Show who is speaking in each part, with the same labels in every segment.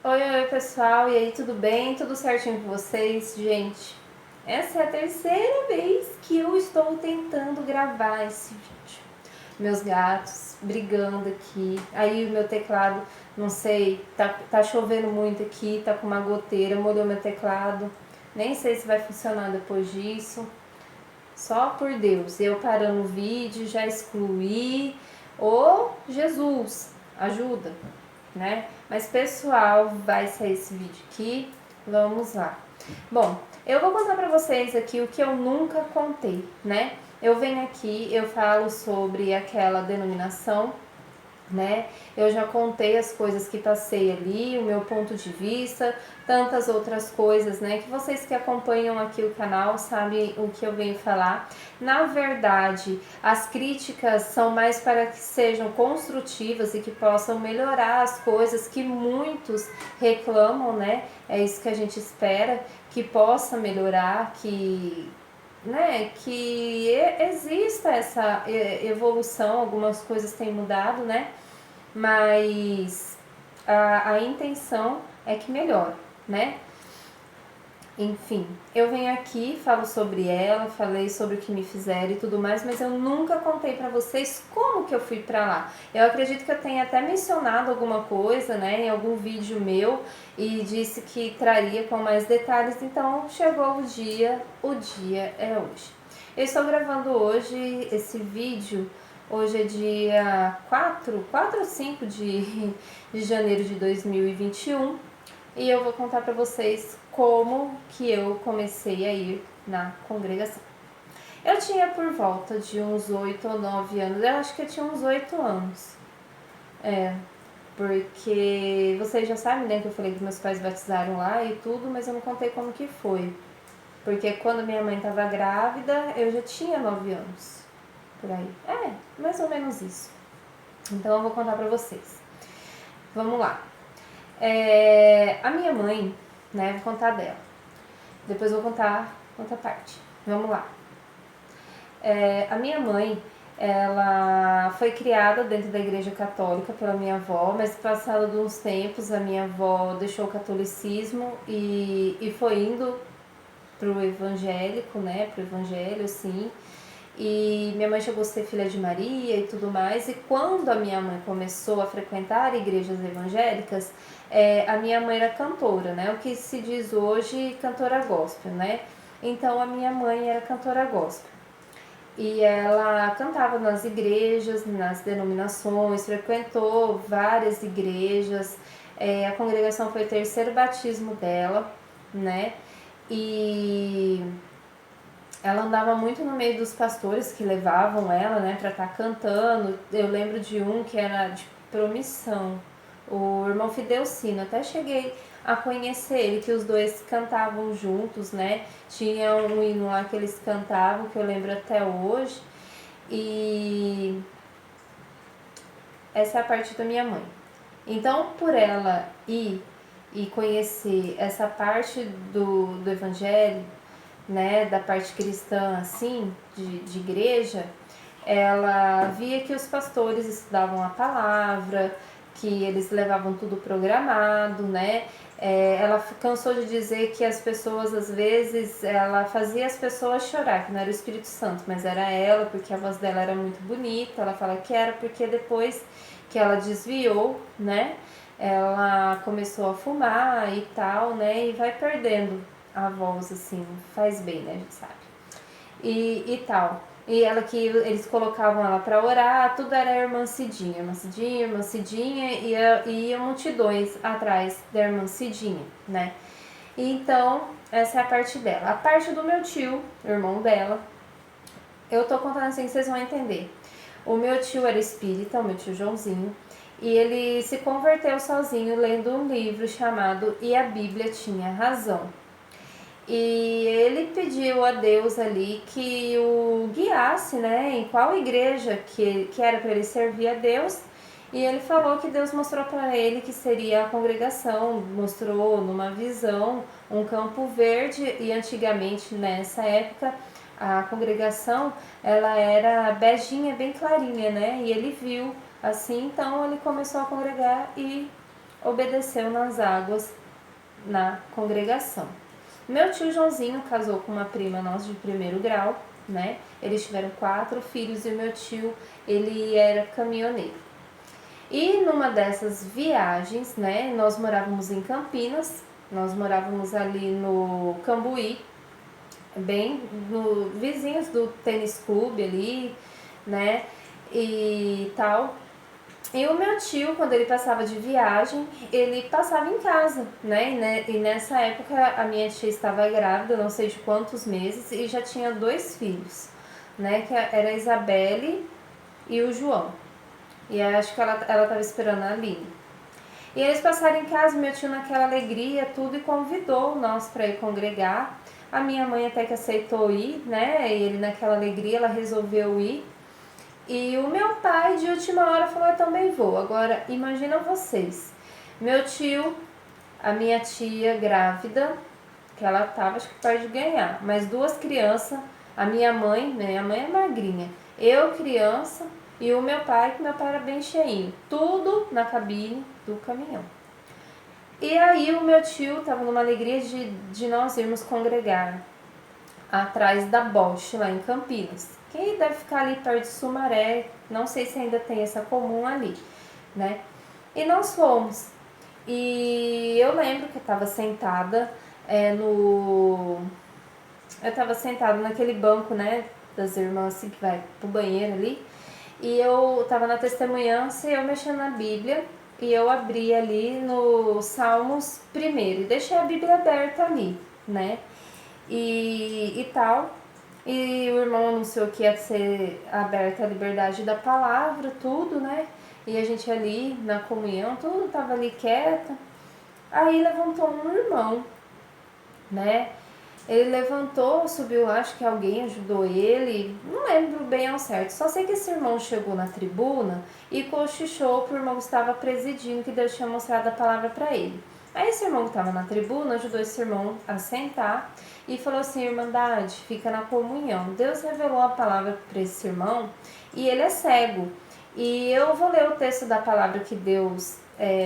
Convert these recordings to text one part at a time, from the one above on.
Speaker 1: Oi, pessoal, e aí, tudo bem? Tudo certinho com vocês? Gente, essa é a terceira vez que eu estou tentando gravar esse vídeo. Meus gatos brigando aqui, aí o meu teclado, não sei, tá chovendo muito aqui, tá com uma goteira, molhou meu teclado. Nem sei se vai funcionar depois disso. Só por Deus, eu parando o vídeo, já excluí. Ô, Jesus, ajuda, né? Mas pessoal, vai sair esse vídeo aqui, vamos lá. Bom, eu vou contar pra vocês aqui o que eu nunca contei, né? Eu venho aqui, eu falo sobre aquela denominação, né? Eu já contei as coisas que passei ali, o meu ponto de vista, tantas outras coisas, né? Que vocês que acompanham aqui o canal sabem o que eu venho falar. Na verdade, as críticas são mais para que sejam construtivas e que possam melhorar as coisas que muitos reclamam, né? É isso que a gente espera, que possa melhorar, que exista essa evolução, algumas coisas têm mudado, né? Mas a intenção é que melhore, né? Enfim, eu venho aqui, falo sobre ela, falei sobre o que me fizeram e tudo mais, mas eu nunca contei pra vocês como que eu fui pra lá. Eu acredito que eu tenha até mencionado alguma coisa, né, em algum vídeo meu e disse que traria com mais detalhes, então chegou o dia é hoje. Eu estou gravando hoje esse vídeo. Hoje é dia 4 ou 5 de janeiro de 2021 e eu vou contar para vocês como que eu comecei a ir na congregação. Eu tinha por volta de uns 8 ou 9 anos, eu acho que eu tinha uns 8 anos. Porque vocês já sabem, né, que eu falei que meus pais batizaram lá e tudo, mas eu não contei como que foi. Porque quando minha mãe estava grávida, eu já tinha 9 anos. Por aí. Mais ou menos isso. Então eu vou contar pra vocês. Vamos lá. A minha mãe, né, vou contar dela. Depois eu vou contar outra parte. Vamos lá. A minha mãe, ela foi criada dentro da igreja católica pela minha avó, mas passado de uns tempos a minha avó deixou o catolicismo e foi indo pro evangélico, né, pro evangelho, assim. E minha mãe chegou a ser filha de Maria e tudo mais. E quando a minha mãe começou a frequentar igrejas evangélicas, a minha mãe era cantora, né? O que se diz hoje cantora gospel, né? Então a minha mãe era cantora gospel. E ela cantava nas igrejas, nas denominações, frequentou várias igrejas. A congregação foi o terceiro batismo dela, né? E ela andava muito no meio dos pastores que levavam ela, né, pra estar cantando. Eu lembro de um que era de Promissão, o irmão Fidelcino. Até cheguei a conhecer ele, que os dois cantavam juntos, né? Tinha um hino lá que eles cantavam, que eu lembro até hoje. E essa é a parte da minha mãe. Então, por ela ir e conhecer essa parte do evangelho, né, da parte cristã, assim, de igreja, ela via que os pastores estudavam a palavra, que eles levavam tudo programado, né? Ela cansou de dizer que as pessoas, às vezes, ela fazia as pessoas chorar, que não era o Espírito Santo, mas era ela, porque a voz dela era muito bonita. Ela fala que era porque depois que ela desviou, né? Ela começou a fumar e tal, né? E vai perdendo a voz, assim, faz bem, né? A gente sabe. E tal. E ela que eles colocavam ela para orar, tudo era irmã Cidinha, irmã Cidinha, e ia multidões atrás da irmã Cidinha, né? Então, essa é a parte dela. A parte do meu tio, irmão dela, eu tô contando assim que vocês vão entender. O meu tio era espírita, o meu tio Joãozinho, e ele se converteu sozinho lendo um livro chamado E a Bíblia Tinha Razão. E ele pediu a Deus ali que o guiasse, né, em qual igreja que era para ele servir a Deus. E ele falou que Deus mostrou para ele que seria a congregação, mostrou numa visão um campo verde. E antigamente, nessa época, a congregação ela era beijinha, bem clarinha, né? E ele viu assim, então ele começou a congregar e obedeceu nas águas na congregação. Meu tio Joãozinho casou com uma prima nossa de primeiro grau, né? Eles tiveram 4 filhos e o meu tio, ele era caminhoneiro. E numa dessas viagens, né, nós morávamos em Campinas, nós morávamos ali no Cambuí, bem no vizinhos do tênis clube ali, né, e tal. E o meu tio, quando ele passava de viagem, ele passava em casa, né? E nessa época a minha tia estava grávida, não sei de quantos meses, e já tinha 2 filhos, né? Que era a Isabelle e o João. E acho que ela estava esperando a Aline. E eles passaram em casa, meu tio naquela alegria, tudo, e convidou nós para ir congregar. A minha mãe até que aceitou ir, né? E ele naquela alegria, ela resolveu ir. E o meu pai, de última hora, falou: eu também vou. Agora, imagina vocês. Meu tio, a minha tia grávida, que ela tava, acho que perto de ganhar, mais 2 crianças, a minha mãe é magrinha, eu criança e o meu pai, que meu pai era bem cheinho, tudo na cabine do caminhão. E aí o meu tio tava numa alegria de nós irmos congregar atrás da Bosch, lá em Campinas. Quem deve ficar ali perto de Sumaré, não sei se ainda tem essa comum ali, né? E nós fomos. E eu lembro que eu estava sentada eu estava sentada naquele banco, né, das irmãs, assim, que vai pro banheiro ali. E eu estava na testemunhança e eu mexendo na Bíblia. E eu abri ali no Salmos primeiro e deixei a Bíblia aberta ali, né? E tal. E o irmão anunciou que ia ser aberta a liberdade da palavra, tudo, né? E a gente ali na comunhão, tudo tava ali quieta. Aí levantou um irmão, né? Ele levantou, subiu lá, acho que alguém ajudou ele, não lembro bem ao certo. Só sei que esse irmão chegou na tribuna e cochichou pro irmão que estava presidindo, que Deus tinha mostrado a palavra para ele. Aí esse irmão que estava na tribuna ajudou esse irmão a sentar e falou assim: Irmandade, fica na comunhão. Deus revelou a palavra para esse irmão e ele é cego. E eu vou ler o texto da palavra que Deus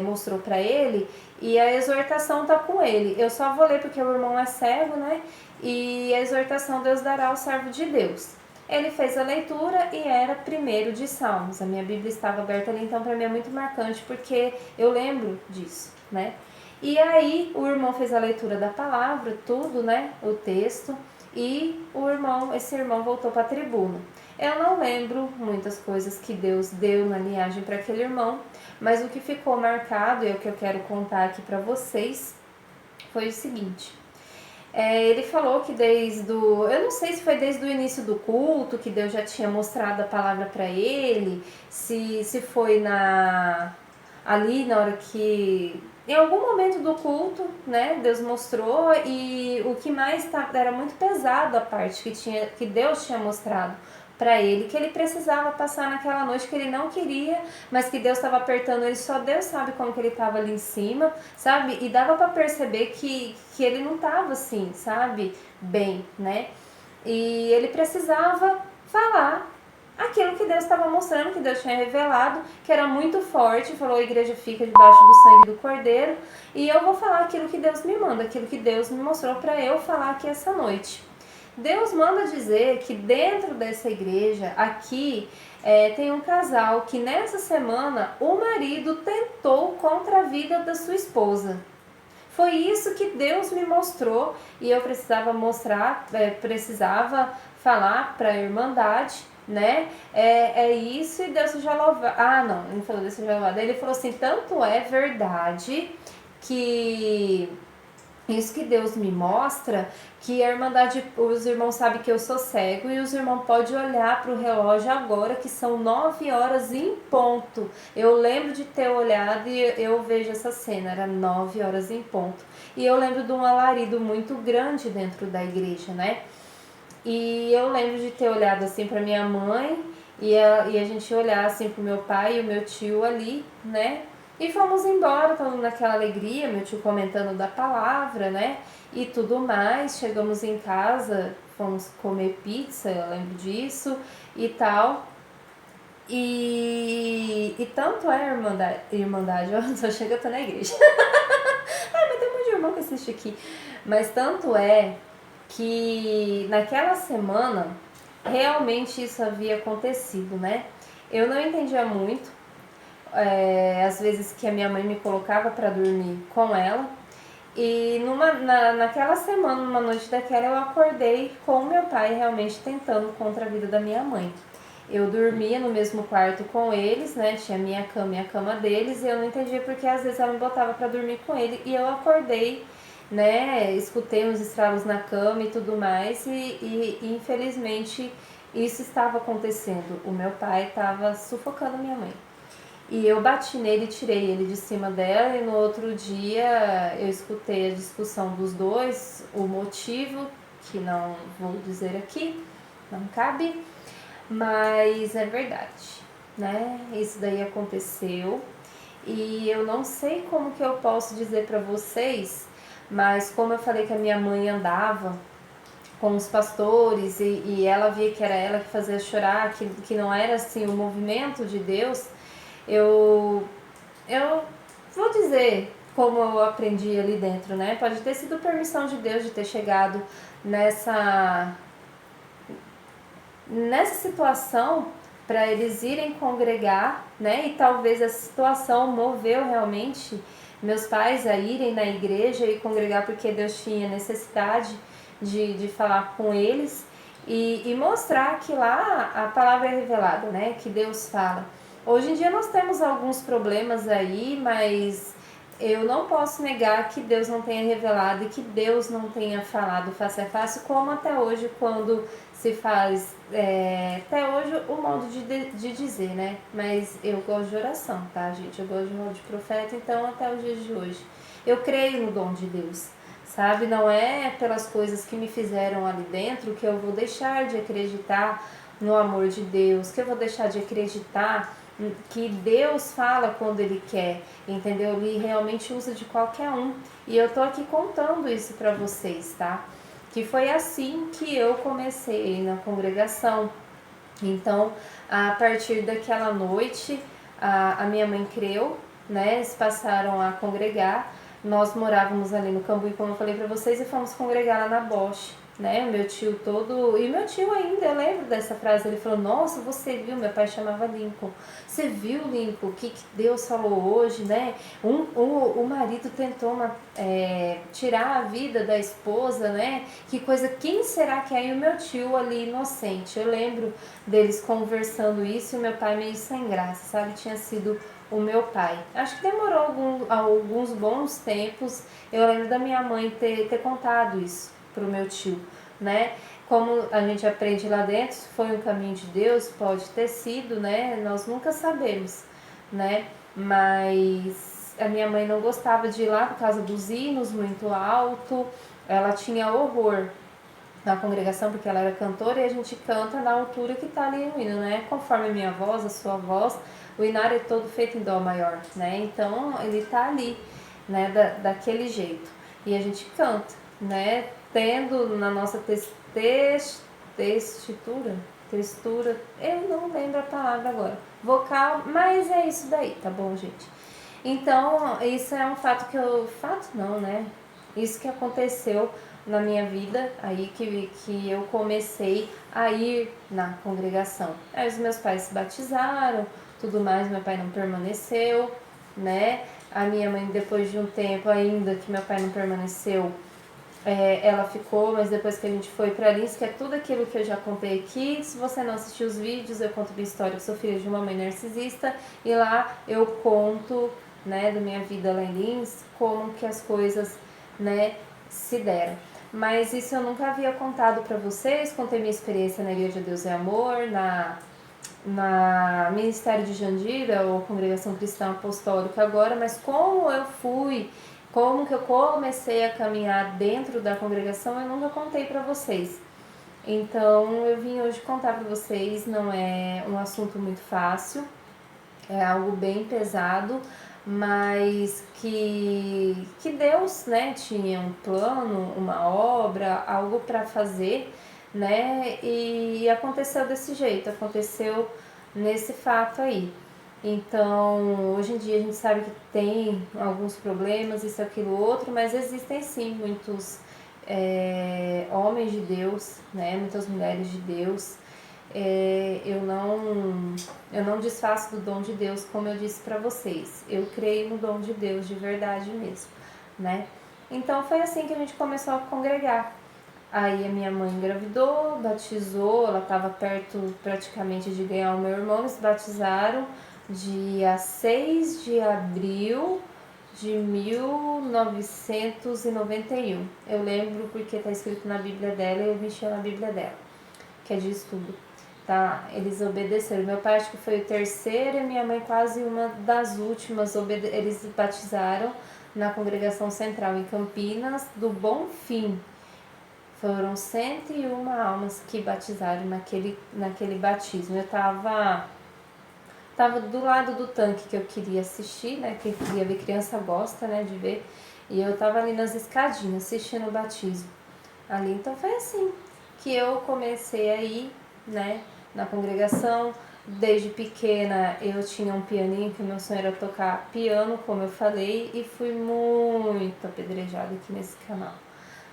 Speaker 1: mostrou para ele e a exortação tá com ele. Eu só vou ler porque o irmão é cego, né? E a exortação Deus dará ao servo de Deus. Ele fez a leitura e era 1º de Salmos. A minha Bíblia estava aberta ali, então para mim é muito marcante porque eu lembro disso, né? E aí o irmão fez a leitura da palavra, tudo, né? O texto. E esse irmão voltou para a tribuna. Eu não lembro muitas coisas que Deus deu na linhagem para aquele irmão, mas o que ficou marcado e é o que eu quero contar aqui para vocês foi o seguinte. Ele falou que eu não sei se foi desde o início do culto que Deus já tinha mostrado a palavra para ele, se foi ali na hora que em algum momento do culto, né, Deus mostrou, e o que mais era muito pesado a parte que Deus tinha mostrado para ele, que ele precisava passar naquela noite, que ele não queria, mas que Deus estava apertando ele, só Deus sabe como que ele estava ali em cima, sabe? E dava para perceber que ele não estava assim, sabe? Bem, né? E ele precisava falar aquilo que Deus estava mostrando, que Deus tinha revelado, que era muito forte. Falou: a igreja fica debaixo do sangue do Cordeiro, e eu vou falar aquilo que Deus me manda, aquilo que Deus me mostrou para eu falar aqui essa noite. Deus manda dizer que dentro dessa igreja aqui tem um casal que nessa semana o marido tentou contra a vida da sua esposa. Foi isso que Deus me mostrou e eu precisava precisava falar para a Irmandade, né? É isso, e Deus seja louvado. Ah, não, ele não falou Deus seja louvado. Ele falou assim: tanto é verdade que isso que Deus me mostra, que a Irmandade, os irmãos sabem que eu sou cego e os irmãos podem olhar para o relógio agora, que são 9 horas em ponto. Eu lembro de ter olhado e eu vejo essa cena, era 9 horas em ponto. E eu lembro de um alarido muito grande dentro da igreja, né? E eu lembro de ter olhado assim para minha mãe e a gente olhar assim para o meu pai e o meu tio ali, né? E fomos embora, todo naquela alegria, meu tio comentando da palavra, né? E tudo mais. Chegamos em casa, fomos comer pizza, eu lembro disso e tal. E tanto é irmandade, eu tô achando que eu tô na igreja. Mas tem um monte de irmão que assiste aqui. Mas tanto é que naquela semana realmente isso havia acontecido, né? Eu não entendia muito, às vezes que a minha mãe me colocava para dormir com ela. E naquela semana, numa noite daquela, eu acordei com o meu pai realmente tentando contra a vida da minha mãe. Eu dormia no mesmo quarto com eles, né? Tinha minha cama e a cama deles, e eu não entendia porque às vezes ela me botava para dormir com ele e eu acordei, né? Escutei uns estralos na cama e tudo mais, e infelizmente isso estava acontecendo. O meu pai estava sufocando minha mãe. E eu bati nele e tirei ele de cima dela, e no outro dia eu escutei a discussão dos dois, o motivo, que não vou dizer aqui, não cabe, mas é verdade, né? Isso daí aconteceu e eu não sei como que eu posso dizer para vocês, mas como eu falei que a minha mãe andava com os pastores e ela via que era ela que fazia chorar, que não era assim o movimento de Deus, eu, eu vou dizer como eu aprendi ali dentro, né? Pode ter sido permissão de Deus de ter chegado nessa situação para eles irem congregar, né? E talvez essa situação moveu realmente meus pais a irem na igreja e congregar porque Deus tinha necessidade de falar com eles e mostrar que lá a palavra é revelada, né? Que Deus fala. Hoje em dia nós temos alguns problemas aí, mas eu não posso negar que Deus não tenha revelado e que Deus não tenha falado face a face, como até hoje, quando se faz, até hoje, o modo de dizer, né? Mas eu gosto de oração, tá, gente? Eu gosto de modo de profeta, então até os dias de hoje. Eu creio no dom de Deus, sabe? Não é pelas coisas que me fizeram ali dentro que eu vou deixar de acreditar no amor de Deus, que eu vou deixar de acreditar que Deus fala quando Ele quer, entendeu? Ele realmente usa de qualquer um. E eu tô aqui contando isso para vocês, tá? Que foi assim que eu comecei na congregação. Então, a partir daquela noite, a minha mãe creu, né? Eles passaram a congregar. Nós morávamos ali no Cambuí, como eu falei para vocês, e fomos congregar lá na Bosch, né? O meu tio todo... E meu tio ainda, eu lembro dessa frase, ele falou, nossa, você viu? Meu pai chamava Lincoln. Você viu, Lincoln, o que Deus falou hoje, né? O marido tentou tirar a vida da esposa, né? Que coisa, quem será que é? E o meu tio ali, inocente, eu lembro deles conversando isso e o meu pai meio sem graça, sabe? Tinha sido o meu pai. Acho que demorou alguns bons tempos. Eu lembro da minha mãe ter contado isso pro meu tio, né? Como a gente aprende lá dentro, se foi um caminho de Deus, pode ter sido, né? Nós nunca sabemos, né? Mas a minha mãe não gostava de ir lá por causa dos hinos muito alto. Ela tinha horror na congregação, porque ela era cantora e a gente canta na altura que tá ali no hino, né? Conforme a minha voz, a sua voz, o hinário é todo feito em dó maior, né? Então ele tá ali, né? Daquele jeito. E a gente canta, né? Tendo na nossa textura, eu não lembro a palavra agora, vocal, mas é isso daí, tá bom, gente? Então, isso é um fato fato não, né? Isso que aconteceu na minha vida, aí que eu comecei a ir na congregação. Aí os meus pais se batizaram, tudo mais, meu pai não permaneceu, né? A minha mãe, depois de um tempo ainda que meu pai não permaneceu, ela ficou, mas depois que a gente foi pra Lins, que é tudo aquilo que eu já contei aqui. Se você não assistiu os vídeos, eu conto minha história, que sou filha de uma mãe narcisista, e lá eu conto, né, da minha vida lá em Lins, como que as coisas, né, se deram. Mas isso eu nunca havia contado pra vocês. Contei minha experiência na Igreja Deus é Amor, na Ministério de Jandira, ou Congregação Cristã Apostólica agora, mas como que eu comecei a caminhar dentro da congregação, eu nunca contei para vocês. Então eu vim hoje contar para vocês. Não é um assunto muito fácil, é algo bem pesado, mas que Deus, né, tinha um plano, uma obra, algo para fazer, né, e aconteceu desse jeito, aconteceu nesse fato aí. Então, hoje em dia a gente sabe que tem alguns problemas, isso, aquilo, outro, mas existem sim muitos homens de Deus, né? Muitas mulheres de Deus. Eu não desfaço do dom de Deus, como eu disse para vocês. Eu creio no dom de Deus de verdade mesmo, né? Então foi assim que a gente começou a congregar. Aí a minha mãe engravidou, batizou, ela estava perto praticamente de ganhar o meu irmão, eles batizaram dia 6 de abril de 1991. Eu lembro porque está escrito na Bíblia dela e eu mexi na Bíblia dela, que é de estudo. Tá? Eles obedeceram. Meu pai acho que foi o terceiro e minha mãe quase uma das últimas. Eles batizaram na congregação central em Campinas do Bonfim. Foram 101 almas que batizaram naquele batismo. Eu tava do lado do tanque que eu queria assistir, né? Que eu queria ver, criança gosta, né, de ver. E eu tava ali nas escadinhas assistindo o batismo. Ali, então foi assim que eu comecei a ir, né, na congregação. Desde pequena eu tinha um pianinho que meu sonho era tocar piano, como eu falei, e fui muito apedrejada aqui nesse canal.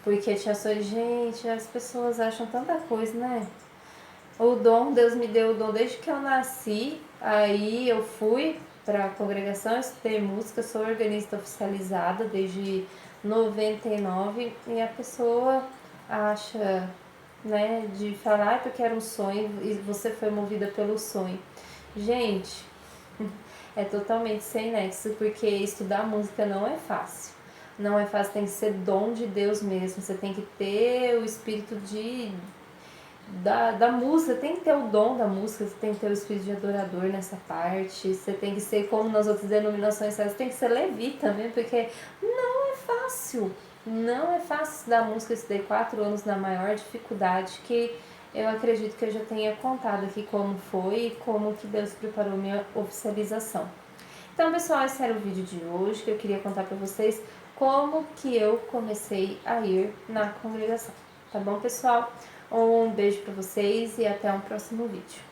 Speaker 1: Porque tinha só, gente, as pessoas acham tanta coisa, né? O dom, Deus me deu o dom desde que eu nasci. Aí eu fui para a congregação, estudei música, sou organista oficializada desde 99 e a pessoa acha, né, de falar porque era um sonho e você foi movida pelo sonho. Gente, é totalmente sem nexo, porque estudar música não é fácil. Não é fácil, tem que ser dom de Deus mesmo. Você tem que ter o espírito da música, tem que ter o dom da música, você tem que ter o espírito de adorador nessa parte. Você tem que ser, como nas outras denominações, você tem que ser levita mesmo, porque não é fácil. Não é fácil estudar música. Eu estudei 4 anos na maior dificuldade, que eu acredito que eu já tenha contado aqui como foi e como que Deus preparou minha oficialização. Então, pessoal, esse era o vídeo de hoje, que eu queria contar para vocês como que eu comecei a ir na congregação. Tá bom, pessoal? Um beijo para vocês e até um próximo vídeo.